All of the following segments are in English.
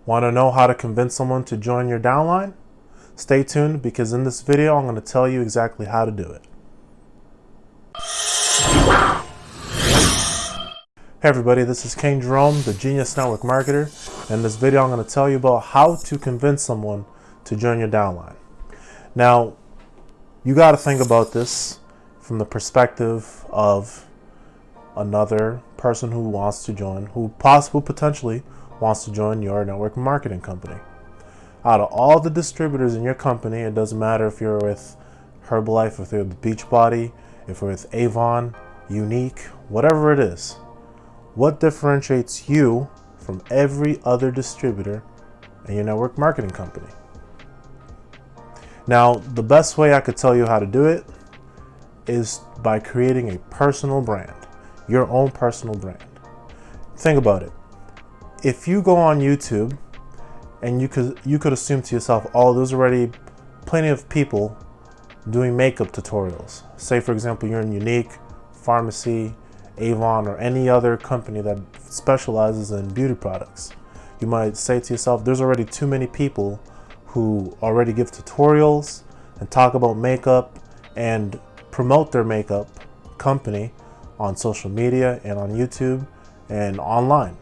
Want to know how to convince someone to join your downline? Stay tuned, because in this video I'm going to tell you exactly how to do it. Hey everybody, this is King Jerome, the Genius Network Marketer. In this video I'm going to tell you about how to convince someone to join your downline. Now, you got to think about this from the perspective of another person who wants to join, who potentially wants to join your network marketing company. Out of all the distributors in your company, it doesn't matter if you're with Herbalife, if you're with Beachbody, if you're with Avon, Unique, whatever it is, what differentiates you from every other distributor in your network marketing company? Now, the best way I could tell you how to do it is by creating a personal brand, your own personal brand. Think about it. If you go on YouTube and you could assume to yourself, oh, there's already plenty of people doing makeup tutorials. Say, for example, you're in Unique, Pharmacy, Avon, or any other company that specializes in beauty products. You might say to yourself, there's already too many people who already give tutorials and talk about makeup and promote their makeup company on social media and on YouTube and online.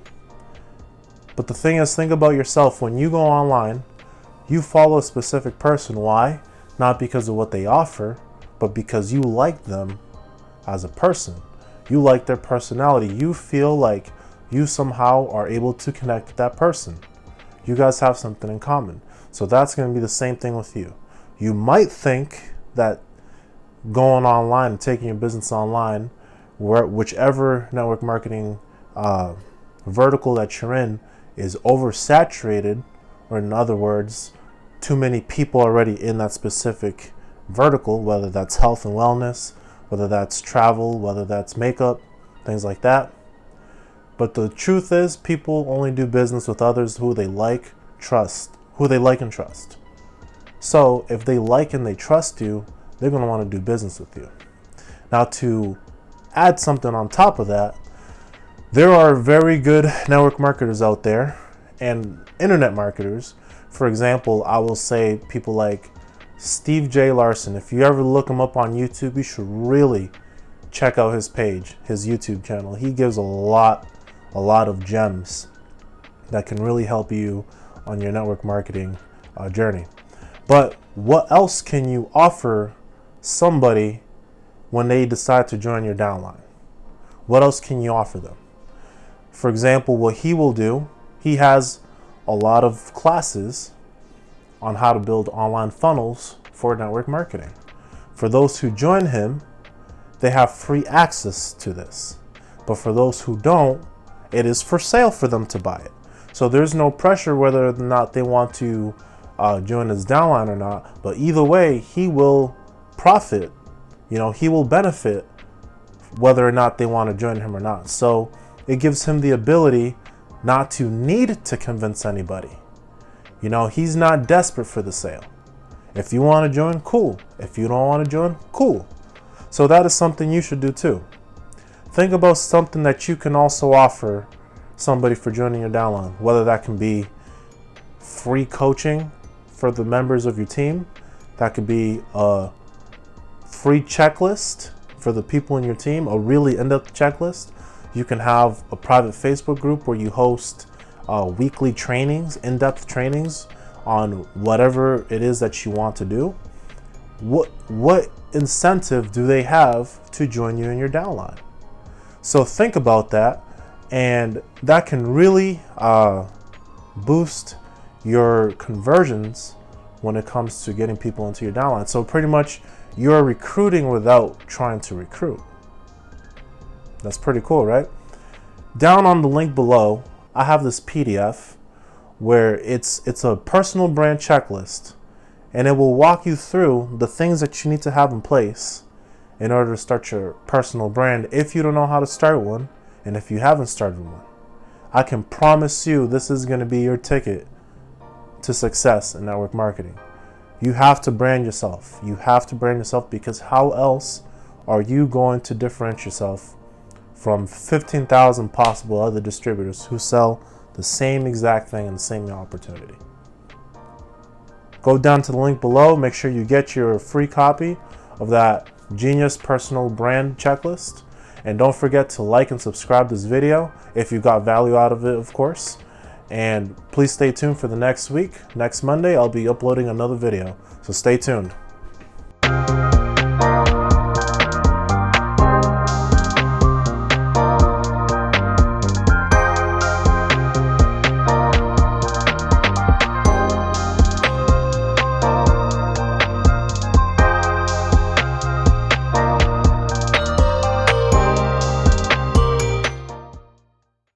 But the thing is, think about yourself. When you go online, you follow a specific person. Why? Not because of what they offer, but because you like them as a person. You like their personality. You feel like you somehow are able to connect with that person. You guys have something in common. So that's going to be the same thing with you. You might think that going online and taking your business online, whichever network marketing vertical that you're in, is oversaturated, or in other words, too many people already in that specific vertical, whether that's health and wellness, whether that's travel, whether that's makeup, things like that. But the truth is, people only do business with others who they like and trust. So if they like and they trust you, they're going to want to do business with you. Now, to add something on top of that, there are very good network marketers out there and internet marketers. For example, I will say people like Steve J. Larson. If you ever look him up on YouTube, you should really check out his page, his YouTube channel. He gives a lot of gems that can really help you on your network marketing journey. But what else can you offer somebody when they decide to join your downline? What else can you offer them? For example, what he will do, he has a lot of classes on how to build online funnels for network marketing. For those who join him, they have free access to this. But for those who don't, it is for sale for them to buy it. So there's no pressure whether or not they want to join his downline or not. But either way, he will profit. He will benefit whether or not they want to join him or not. So it gives him the ability not to need to convince anybody. He's not desperate for the sale. If you want to join, cool. If you don't want to join, cool. So that is something you should do too. Think about something that you can also offer somebody for joining your downline, whether that can be free coaching for the members of your team. That could be a free checklist for the people in your team, a really in-depth checklist. You can have a private Facebook group where you host weekly trainings, in-depth trainings on whatever it is that you want to do. What incentive do they have to join you in your downline? So think about that, and that can really boost your conversions when it comes to getting people into your downline. So pretty much you're recruiting without trying to recruit. That's pretty cool, right? Down on the link below, I have this PDF where it's a personal brand checklist, and it will walk you through the things that you need to have in place in order to start your personal brand if you don't know how to start one, and if you haven't started one. I can promise you this is going to be your ticket to success in network marketing. You have to brand yourself. You have to brand yourself, because how else are you going to differentiate yourself from 15,000 possible other distributors who sell the same exact thing and the same opportunity. Go down to the link below. Make sure you get your free copy of that Genius Personal Brand Checklist. And don't forget to like and subscribe to this video if you got value out of it, of course. And please stay tuned for the next week. Next Monday, I'll be uploading another video. So stay tuned.